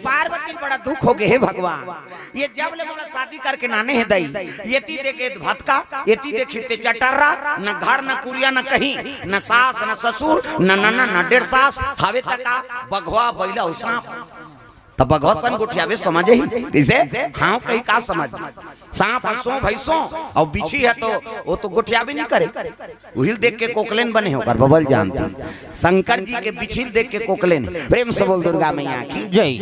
पार्वती बड़ा दुख हो गए हे भगवान, ये जब ले मोला शादी करके नाने है दई, ये ती देखे भटका, ये ती देखे ते चटर्रा, न घर न कुरिया न कहीं, न सास न ससुर न नना न डेढ़ सास, खावे तका बघवा बैला उसा तब भगवत सन गुठियावे समझे ही कैसे हाँ कहीं का समझ सांप हंसों भैंसों और बिछी है तो वो तो गुठियावे नहीं करे, उहिल देख के कोकलेन बने होकर बबल जानती शंकर जी के बिछिल देख के कोकलेन। प्रेम से बोल दुर्गा मैया की जय।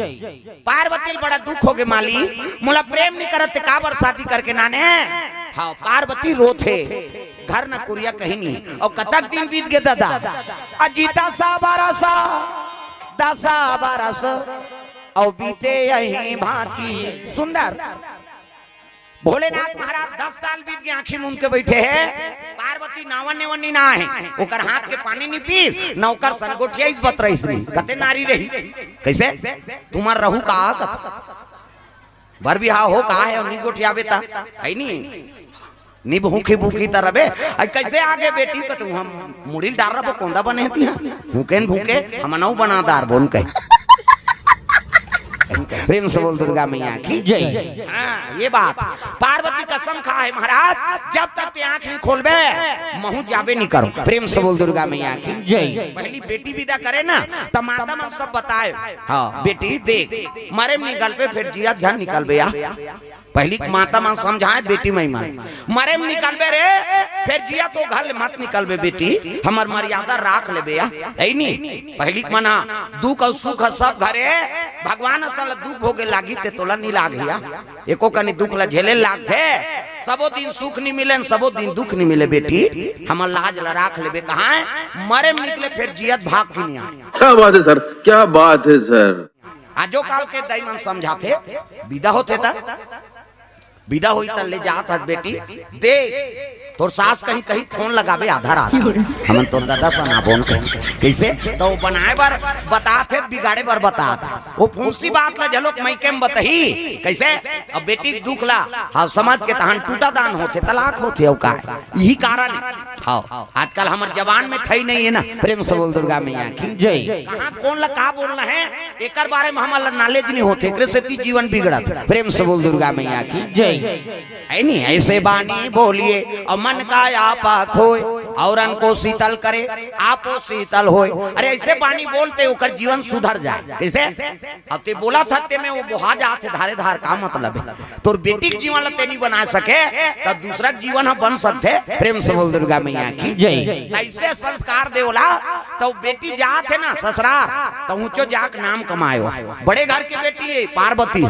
पार्वती बड़ा दुख हो गए माली, मोला प्रेम नहीं करते काबर शादी करके नाने। हाँ पार्वती रोथे घर न कुरिया कहीं नहीं और कतक दिन बीत गए दादा अजीता सा 12 और बीते यही भांति सुंदर। भोलेनाथ महाराज 10 साल बीत गए आंखें मूंद के बैठे हैं, पार्वती नावन नेवनी ना है, ओकर हाथ के पानी नहीं पी नौकर संगोठिया इस बत रही कते नारी रही कैसे तुम्हार रहू का भर भी हाँ हो कहा है नहीं गोठिया बेटा है नहीं नी भूखी भूखी तरह बे कैसे आगे बेटी का तुम हम मुड़ी डाल रहा कोंदा बने थी भूखे भूखे हम नौ बनादार बोन के। प्रेम से बोल दुर्गा मैया की जय। हाँ ये बात पार्वती कसम खा है महाराज जब तक ते आंख नहीं खोलबे महू जाबे नहीं करो। प्रेम से बोल दुर्गा मैया की जय। पहली बेटी विदा करे ना तो माता मन सब बताए हाँ बेटी देख मरे में निकल पे फिर जिया झन निकल बे। पहली माता मन समझाए बेटी मई मन मरे में निकल बे रे फिर जिया तो घर मत निकल बे बेटी हमार मर्यादा राख ले बे नहीं पहली मना दुख और सुख सब घरे भगवान असल दुख भोगे लागी ते तोला नहीं लाग गया एको कनी दुख ला झेले लाग थे सबो दिन सुख नहीं मिले सबो दिन दुख नहीं मिले बेटी हमार लाज ला राख ले बे कहाँ है मरे में निकले फिर जियत भाग की नहीं आए। क्या बात है सर क्या बात है सर। आजो काल के दाईमान समझाते विदा होते था विदा हुई त ले जात हस बेटी दे तोर सास कहीं कहीं फोन लगाबे आधा रात हमन तोर दादा सना बोन कैसे तो बनाए बार बताते बिगाड़े बार बतात वो फूसी बात ला झलोक मई के बताही कैसे अब बेटी दुख ला हाँ समझ के तहन टूटा दान होते तलाक होते औ का यही कारण हाँ आजकल हमार जवान में थई नहीं है ना। प्रेम से बोल दुर्गा मैया की जय। कहां कौन ला का बोलना है एकर बारे में हमारा नॉलेज नहीं होते कृष्ण जीवन बिगड़त। प्रेम से बोल दुर्गा मैया की जय। है नहीं ऐसे बानी बोलिए और मन का आपा खोए औरन को शीतल करे आपो शीतल होए। अरे ऐसे बानी बोलते ओकर जीवन सुधर जाए कैसे अब ते बोला था ते में वो बुहा जाते धारे धार का मतलब है तोर बेटी के जीवन ते नहीं बना सके तब दूसरा जीवन हम बन सकते। प्रेम से बोल दुर्गा मैया की जय। ऐसे संस्कार देवला तो बेटी जात है ना ससुराल तो ऊंचो जाक नाम कमायो बड़े घर की बेटी है पार्वती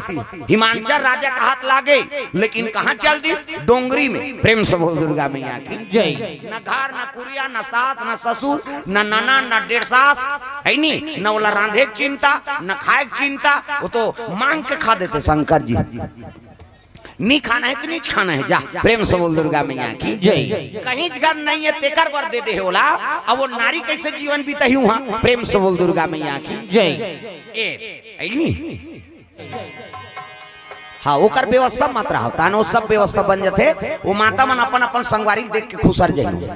हिमांचल राजा का हाथ लागे लेकिन कहाँ चल दी डोंगरी में। प्रेम से बोल दुर्गा मैया की जय। न घर न कुरिया न सास न ससुर न नना न डेढ़ सास है नहीं न वाला रांधे चिंता न खाए चिंता वो तो मांग के खा देते शंकर जी नहीं खाना है कि नहीं खाना है जा। प्रेम से बोल दुर्गा मैया की जय। कहीं घर नहीं है तेकर वर दे दे होला अब वो नारी कैसे जीवन बीतही वहां। प्रेम से बोल दुर्गा मैया की जय। हाँ ओकर व्यवस्था मात्रा होता है सब व्यवस्था बन जाते वो माता मन अपन अपन संगवारी देख के खुसर जाइए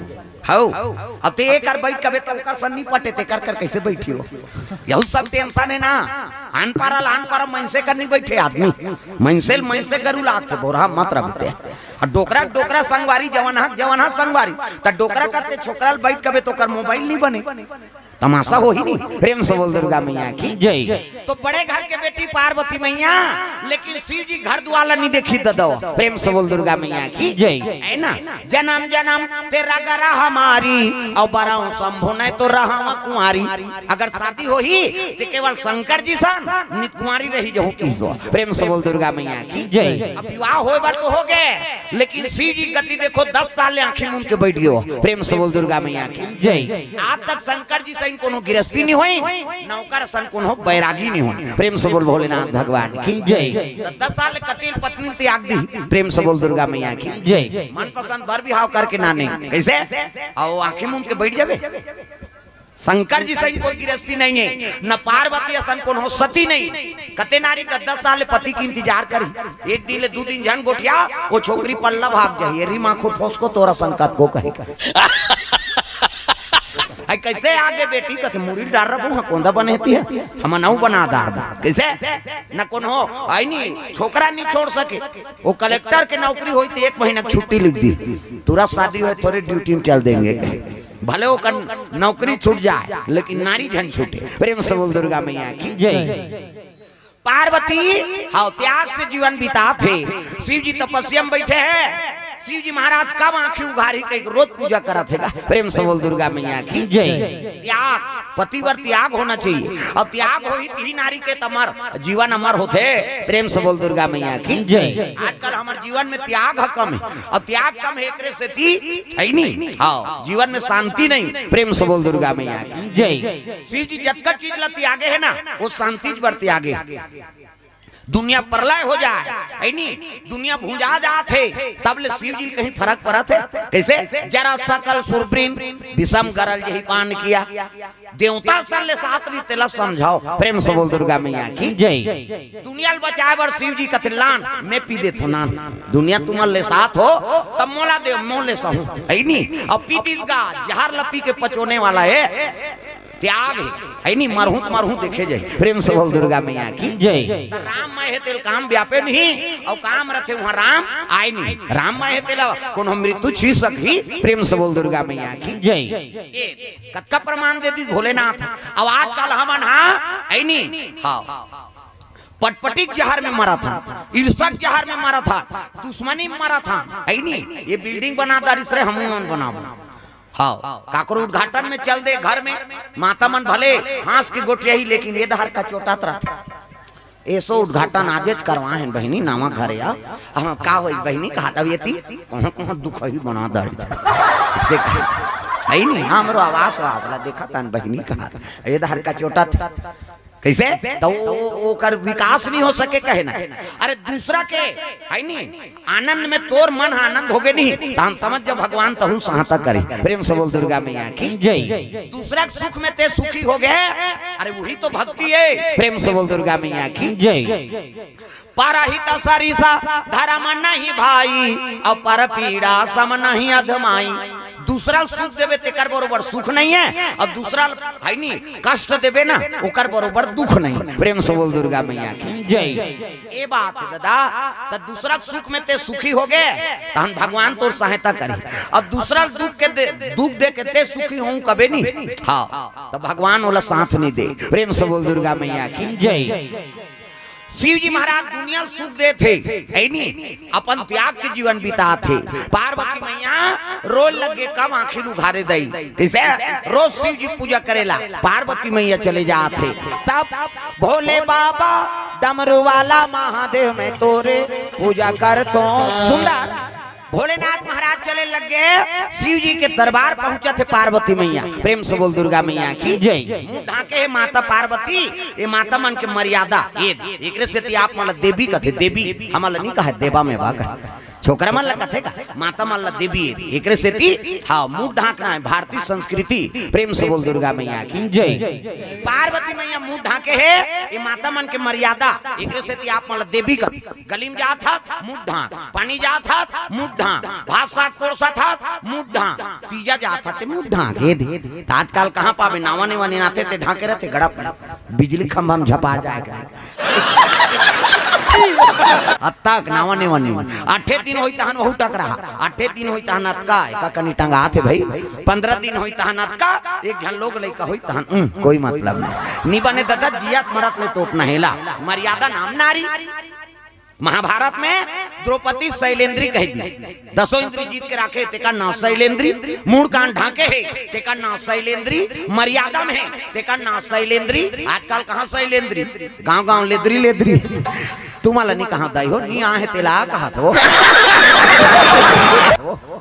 हाउ अब ते एक बैठ कबे तो ओकर सन्नी पटे ते कर कैसे बैठी हो यही सब टेंशन है ना। आन पारा मनसे करनी बैठे आदमी मनसे गरु लाग से बोरा मात्रा बीते और डोकरा संगवारी जवान संगवारी त डोकरा करते छोकरा बैठ कबे तो कर मोबाइल नहीं बने तमाशा हो ही नहीं। प्रेम से बोल दुर्गा मैया की जय। तो बड़े घर के बेटी पार्वती मैया लेकिन शिव जी घर द्वारा नहीं देखी दो। प्रेम से बोल दुर्गा मैया की जय है ना। जन्म जन्म तेरा गरा हमारी और बराऊ शंभु नहीं तो रहा कुंवारी अगर शादी हो ही तो केवल शंकर जी सन नित कुंवारी रही जो किसो। प्रेम से बोल दुर्गा मैया की जय। अब विवाह हो बार तो हो गए लेकिन शिव जी गति देखो 10 साल ले आंखें मूंद के बैठ गयो। प्रेम से बोल दुर्गा मैया की जय। आज तक शंकर जी कोनो गिरस्ती नहीं हुई नौकर सन कोनो बैरागी नहीं हुई। प्रेम से बोल भोलेनाथ भगवान की जय। 10 साल कतील पत्नी त्याग दी। प्रेम से बोल दुर्गा मैया की जय। मन पसंद भर भी हाव करके नाने कैसे और आंखें मूंद के बैठ जावे। शंकर जी से कोई गिरस्ती नहीं है न पार्वती असन कोनो सती नहीं कते नारी 10 साल पति की इंतजार करी एक दिन ले 2 दिन जन गोठिया वो छोकरी पल्ला भाग जाए री माँ को फोस को तोरा संकट को कहे है कैसे आगे बेटी कथे मुड़ी डाल रखो हाँ कोंदा बनती है हम नऊ बना दार कैसे न कौन हो आई नहीं छोकरा नहीं छोड़ सके वो कलेक्टर के नौकरी हुई तो 1 महीना छुट्टी लिख दी तुरंत शादी हुई थोड़ी ड्यूटी में चल देंगे भले वो नौकरी छूट जाए लेकिन नारी झन छूटे। प्रेम से बोल दुर्गा मैया की जय। पार्वती हाँ त्याग से जीवन बिता थे। शिव जी तपस्या में बैठे हैं। शिव जी महाराज कब आंखें उघारी के रोज पूजा करा थे। प्रेम से बोल दुर्गा मैया की जय। त्याग पतिवर त्याग होना चाहिए और त्याग हो ही नारी के तमर जीवन अमर होते। प्रेम से बोल दुर्गा मैया की जय। आजकल हमारे जीवन में त्याग कम है और त्याग कम है एक से है नहीं हाँ जीवन में शांति नहीं। प्रेम से बोल दुर्गा मैया की जय। शिव जी जतका चीज ला त्यागे है ना वो शांति पर त्यागे। दुनिया प्रलय हो जाए है नहीं दुनिया भूंजा जाते तब ले शिव जी कहीं फर्क पड़ा थे कैसे जरा सकल सुरब्रीन विषम गरल यही पान किया देवता सन ले साथ री तेला समझाओ। प्रेम से बोल दुर्गा मैया की जय। दुनिया बचाए बर शिव जी कतलान मैं पी दे थो नान दुनिया तुम ले साथ हो तब मोला दे मोल ले सहू है नहीं अब पीतीस का जहर लपी के पचोने वाला है त्याग है नहीं मरहू देखे जाए। प्रेम से बोल दुर्गा मैया की जय। राम मय तेल काम व्यापे नहीं और काम रथे वहाँ राम आए नहीं राम मय तेल कौन हम मृत्यु छी सकी। प्रेम से बोल दुर्गा मैया की जय। कत्का प्रमाण दे दी भोलेनाथ अब आजकल हमन हाँ है नहीं हाँ पटपटिक जहर में मरा था ईर्षक जहर में मरा था दुश्मनी में मरा था है नहीं ये बिल्डिंग बना दार इसरे हम बना हाँ काकरो उद्घाटन में चल दे घर में माता मन भले हांस की गोटिया ही लेकिन ये धार का चोटा था ऐसो उद्घाटन आजेज करवा है बहनी नामा घरे आ का हो बहनी कहा तब ये कहाँ दुख ही बना दर इससे है नहीं हमरो आवास वासला देखा था बहनी कहा ये धार का चोटा था कैसे तो वो कर विकास नहीं हो सके कहे ना अरे दूसरा के है नहीं आनंद में तोर मन आनंद होगे नहीं तान समझ जब भगवान तहु सहायता करे। प्रेम से बोल दुर्गा मैया की जय। दूसरा सुख में ते सुखी हो गए अरे वही तो भक्ति है। प्रेम से बोल दुर्गा मैया की जय। परहित सरिसा धर्म नहीं भाई और पर पीड़ा सम नहीं अधमाई दूसरा सुख देवे तेकर बरोबर सुख नहीं है और दूसरा है नहीं कष्ट देवे ना ओकर बरोबर दुख नहीं। प्रेम से बोल दुर्गा मैया की जय। ये बात है दादा तो दूसरा सुख में ते सुखी हो गए तो हम भगवान तोर सहायता करी और दूसरा दुख दे के ते सुखी हूँ कभी नहीं हाँ तो भगवान वाला साथ नहीं दे। प्रेम से बोल दुर्गा मैया की जय। शिव जी महाराज दुनिया सुख दे थे है नहीं अपन त्याग के जीवन बिता थे। पार्वती मैया रोज लगे कम आखिर उघारे दई कैसे रोज शिव जी पूजा करेला पार्वती मैया चले जाते तब भोले बाबा डमरू वाला महादेव में तोरे पूजा कर तो सुंदर भोलेनाथ महाराज चले लग गए शिव जी के दरबार पहुंचा थे पार्वती मैया। प्रेम से बोल दुर्गा मैया की जय। मुंह ढाके है माता पार्वती ये माता मन के मर्यादा ये एक से आप मतलब देवी कथे देवी हमारा नहीं कहा देवा में भाग छोकरा मन कथे का माता मन देवी एक से हाँ मुंह ढाकना है भारतीय संस्कृति। प्रेम से बोल दुर्गा मैया की जय। पार्वती मैया मुंह ढाके है ये माता मन के मर्यादा एक से आप मतलब देवी कथे गली में जा था मुंह ढाक पानी जा था मुंह ढाक भाषा कोर्सा था मुंह ढाक तीजा जा था मुंह ढाक ये आजकल कहाँ पावे नावा नेवा नाते थे ढाके रहते गड़ा बिजली खंभा में झपा जाएगा अतक नावा नेवा नहीं 8 दिन होई तहन वहु टक रहा 8 दिन होई तहन अतका का कनी टंगा थे भाई 15 दिन होई तहन अतका एक झन लोग लइका होई तहन कोई मतलब नहीं बने दादा जियात मरत ले तोप नहेला मर्यादा नाम नारी। महाभारत में द्रौपदी शैलेंद्री कही थी 10 इंद्री जीत के रखे तेका नाम शैलेंद्री मूड कान ढाके है तेका नाम शैलेंद्री मर्यादा में है तेका नाम शैलेंद्री। आजकल कहाँ शैलेंद्री गांव गांव लेद्री लेद्री तुम्हारा नहीं कहा दाई हो नहीं आहे तेला कहा तो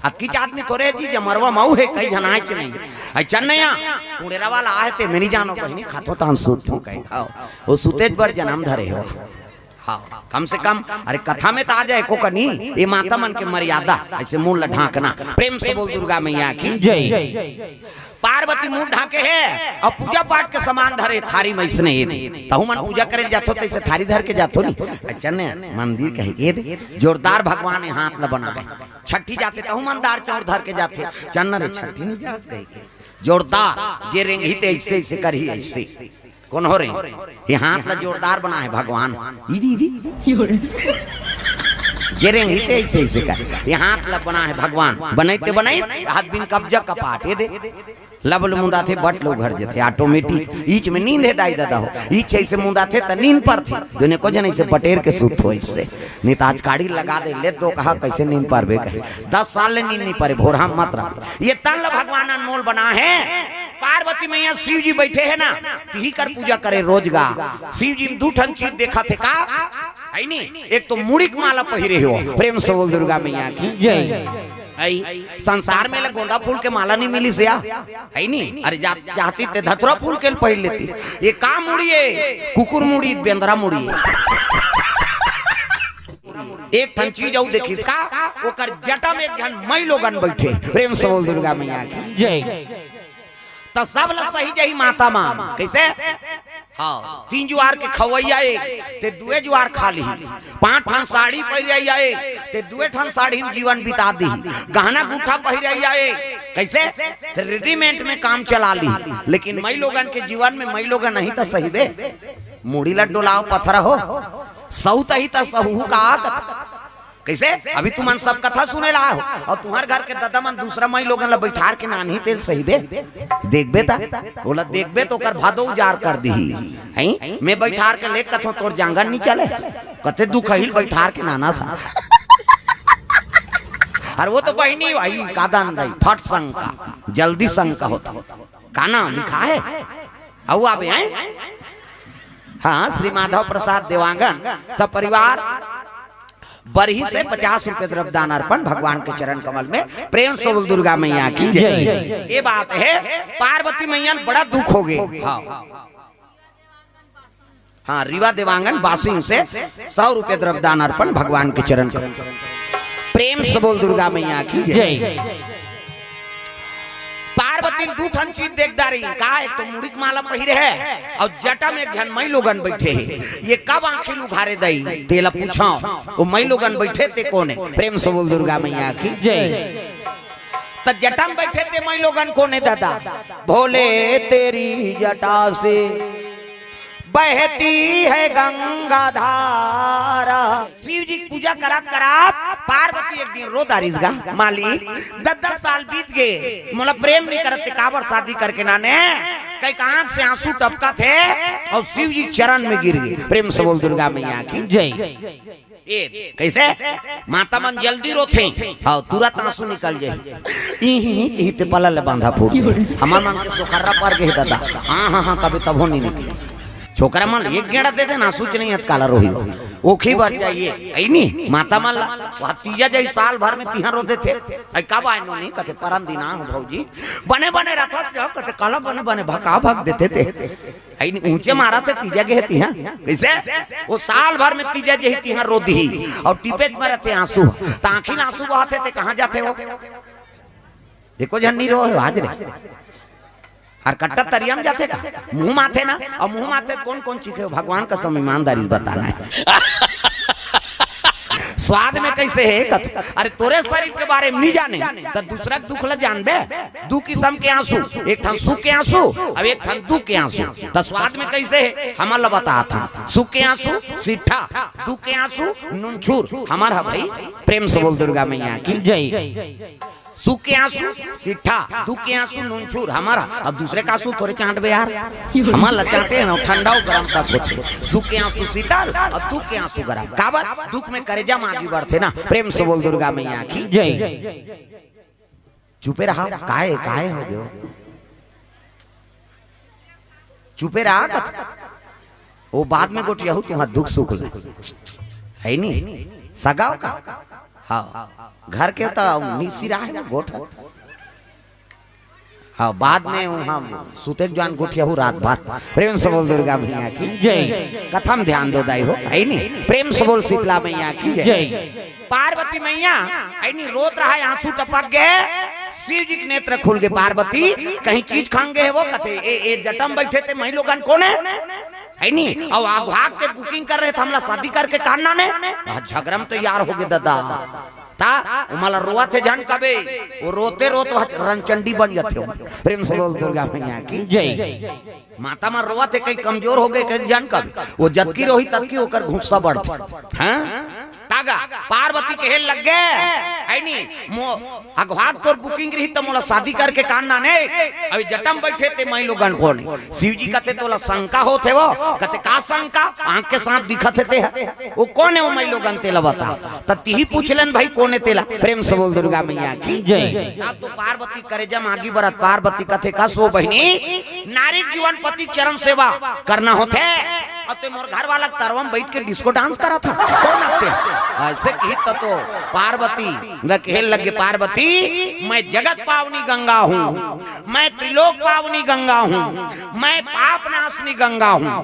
अक्की आदमी तोरे जी जमरवा मऊ है कई जनाए च नहीं है चन्नैया कुड़ेरा वाला आहे ते मेरी जानो कहीं नहीं खातो तो हम सूत तू कहीं खाओ वो सुतेज बर जन्म धरे हो हाँ कम से कम अरे कथा में तो आ जाए को कनी ये माता मन के मर्यादा ऐसे मुंह ढाकना। प्रेम से बोल दुर्गा मैया की जय। पार्वती मुंह ढाके है और पूजा पाठ के सामान धरे थारी में इसने ये तहु मन पूजा करे जातो तो इसे थारी धर के जातो नहीं चन्ने मंदिर कहे ये जोरदार भगवान ने हाथ ल बनाए छठी जाते तहु मन दार चौर धर के जाते चन्ना रे छठी नहीं जात कहे जोरदार जे रेंगी ते ऐसे ऐसे करही ऐसे कौन हो रहे ये हाथ ला जोरदार बना है भगवान जे रेंगी ते ऐसे ऐसे कर ये हाथ ला बना है भगवान बनाइते बनाई हाथ बिन कब्जा कपाटे दे लबल मुंदा थे बट लोग घर जे थे ऑटोमेटिक ईच में नींद है दाई दादा हो ईच ऐसे मुंदा थे त नींद पर थे दुने को जन ऐसे बटेर के सूत हो इससे नहीं ताज काड़ी लगा दे ले दो कहा कैसे नींद पर बे कहे 10 साल ले नींद नहीं परे भोरहा मत रह ये तन भगवान अनमोल बना है पार्वती मैया शिव जी बैठे है ना तिही कर पूजा करे रोजगार शिव जी दू ठन चीज देखा थे का है नी एक तो मुड़िक माला पहिरे हो प्रेम से बोल दुर्गा मैया की जय आई संसार में गोंदा फूल के माला नहीं मिली से है नी अरे चाहती ते धतुरा फूल के पहन लेती ये का मुड़िए कुकुर मुड़ी बेंदरा मुड़ी एक ठन चीज और देखिस का ओकर जटा में एक जन मई लोगन बैठे प्रेम से बोल दुर्गा मैया की जय त सब ला सही जही माता मां कैसे हाँ 3 जुआर के खवैया ते 2 जुआर खा ली 5 ठन साड़ी पहिर आए ते 2 ठन साड़ी में जीवन बिता दी गहना गुठा पहिर आए कैसे ते रेडीमेड में काम चला ली लेकिन मई लोगन के जीवन में मई लोगन नहीं तो सही बे मुड़ी ला डोलाओ पत्थर हो सऊ तही तो सहू का कैसे अभी तुमन सब कथा सुने ला हो और तुम्हार घर के दादा मन दूसरा मई लोगन ला बैठार के नानी तेल सही बे देखबे ता बोला देखबे तो कर भादो उजार कर दी हैं मैं बैठार के ले कथो तोर जांगन नहीं चले कते दुख हिल बैठार के नाना सा और वो तो बहनी भाई कादन दाई फट संग का जल्दी संग का होता का नाम लिखा है औ आबे हैं हाँ श्री माधव प्रसाद देवांगन सब परिवार बरही से 50 रुपए द्रव्य दान अर्पण भगवान के चरण कमल में प्रेम से बोल दुर्गा मैया की जय ये बात है पार्वती मैया बड़ा दुख हो गए हाँ रीवा देवांगन बासिंग से 100 रुपए द्रव्य दान अर्पण भगवान के चरण कमल प्रेम से बोल दुर्गा मैया की जय पार्वती 2 ठन चीज देखदारी का एक तो मुड़िक माला पहिरे है और जटा में घन मई लोगन बैठे हैं ये कब आंखें उघारे दई तेला पूछो वो मई लोगन बैठे ते कौन है प्रेम से बोल दुर्गा मैया की जय त जटा में बैठे ते मई लोगन कौन है दादा भोले तेरी जटा से बहती है गंगा धारा शिव जी पूजा करात करात पार्वती एक दिन रो दारिसगा मालिक 10 साल बीत गए मोला प्रेम नहीं करते काबर शादी करके नाने कई आंख से आंसू टपका थे और शिव जी चरण में गिर गए प्रेम से बोल दुर्गा मैया की जय ए कैसे माता मन जल्दी रोथे हाँ तुरंत आंसू निकल जाए यही ते पलल बांधा फूट हमार मन के सोखर्रा पर गए दादा हाँ कभी तब हो नहीं निकले छोकरा मन एक गेड़ा दे दे ना सूच नहीं हत काला रोही ओखी बार चाहिए आई नहीं माता मन वह तीजा जई साल भर में तिहां रो दे थे आई कब आए नो नहीं कहते परम दिना भौजी बने बने रथा से कहते काला बने बने भका भग देते थे आई नहीं ऊंचे मारा थे तीजा के तिहां कैसे वो साल भर में तीजा जई तिहां रो दी और टिपे में रहते आंसू तांखी आंसू बहाते थे कहां जाते हो देखो झन्नी रो हाजरे और कट्टा तरिया में जाते का मुंह माथे ना और मुंह माथे कौन कौन चीखे भगवान का समय ईमानदारी बताना है स्वाद में कैसे है अरे तोरे शरीर के बारे में नहीं जाने तो दूसरा दुख ला जानबे 2 किस्म के आंसू एक ठन सुख के आंसू और एक ठन दुख के आंसू तो स्वाद में कैसे है हमारा बता था सुख के आंसू सीठा दुख के आंसू नूनछूर हमारा भाई प्रेम से बोल दुर्गा मैया की जय सुख के आंसू सीठा दुख के आंसू नूनछूर हमारा अब दूसरे का आंसू थोड़े चाट बे यार हमारा चाटे ना ठंडा और गर्म तक होते सुख के आंसू शीतल और दुख के आंसू गर्म काबर दुख में करेजा में आगे बढ़ते ना प्रेम से बोल दुर्गा मैया की जय चुपे रहा काहे हो गयो चुपे रहा वो बाद में गोटिया हो तुम्हारा दुख सुख है नहीं सगाओ का हाँ घर के तो नीसी रहा है ना गोठ हाँ बाद में हम सुते जान गोठिया हूँ रात भर प्रेम से बोल दुर्गा मैया की जय कथम ध्यान दो दाई हो आई नहीं प्रेम से बोल शीतला मैया की जय पार्वती मैया आई नहीं रोत रहा है आंसू टपक गए शिव जी के नेत्र खुल गए पार्वती कहीं चीज खांगे है वो कथे ए जटम बैठे थे मही लोगन कौन है नहीं और आग के बुकिंग कर रहे थे हमला शादी करके काटना ने झगड़म तो यार हो गए दादा ता उमाला रोआ थे जान कबे वो रोते रोते रणचंडी बन जाते हो। प्रेम से बोल दुर्गा मैया की जय। माता मां रोआ थे कहीं कमजोर हो गए कहीं जान कबे वो जबकि रोही तब की होकर घुस्सा बढ़ते हैं तागा पार्वती के हेल लग गए है नी मो अगवाट तोर बुकिंग रही त मोला शादी करके कान ना ने अभी जटम बैठे ते मैं लोगन को नहीं शिव जी कहते तोला शंका होते वो कहते का शंका आंख के साथ दिखत थे वो कौन है वो मैं लोगन तेला बता त तीही पूछलन भाई कौन है तेला। प्रेम से बोल दुर्गा मैया की जय। अब तो पार्वती करे जम आगी बरत पार्वती कहते का सो बहनी नारी जीवन पति चरण सेवा करना होते अते मोर घर वाला तरवम बैठ के डिस्को डांस करा था कौन आते ऐसे की तो पार्वती न कहने लगे पार्वती मैं जगत पावनी गंगा हूँ मैं त्रिलोक पावनी गंगा हूँ मैं पाप नाशनी गंगा हूँ।